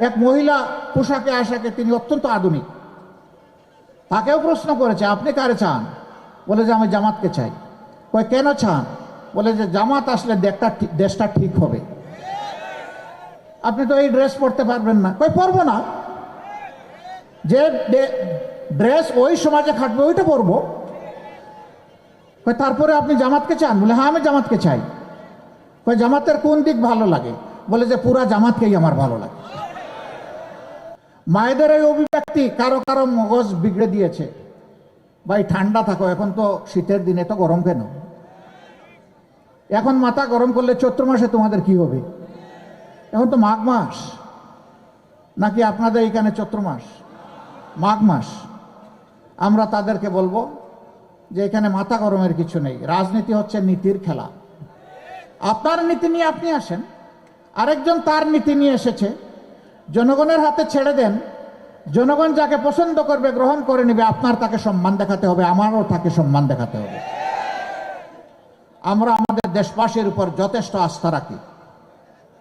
এক মহিলা পোশাকে আশাকে, তিনি অত্যন্ত আধুনিক। তাকেও প্রশ্ন করেছে, আপনি কারে চান? বলে যে আমি জামাতকে চাই। কয় কেন চান? বলে যে জামাত আসলে দেশটা ঠিক হবে। আপনি তো এই ড্রেস পরতে পারবেন না। কয় পরবো না, যে ড্রেস ওই সমাজে খাটবে ওইটা পরবো। কয় তারপরে আপনি জামাতকে চান? বলে হ্যাঁ আমি জামাতকে চাই। কয় জামাতের কোন দিক ভালো লাগে? বলে যে পুরা জামাতকেই আমার ভালো লাগে। মায়েদের এই অভিব্যক্তি কারো কারো মগজ বিগড়ে দিয়েছে। ভাই ঠান্ডা থাকো, এখন তো শীতের দিনে, তো গরম কেন? এখন মাথা গরম করলে চৈত্র মাসে তোমাদের কি হবে? এখন তো মাঘ মাস, নাকি আপনাদের এখানে চৈত্র মাস? মাঘ মাস। আমরা তাদেরকে বলবো যে এখানে মাথা গরমের কিছু নেই, রাজনীতি হচ্ছে নীতির খেলা। আপনার নীতি নিয়ে আপনি আসেন, আরেকজন তার নীতি নিয়ে এসেছে, জনগণের হাতে ছেড়ে দেন। জনগণ যাকে পছন্দ করবে গ্রহণ করে নেবে। আপনার তাকে সম্মান দেখাতে হবে, আমারও তাকে সম্মান দেখাতে হবে। আমরা আমাদের দেশবাসীর উপর যথেষ্ট আস্থা রাখি।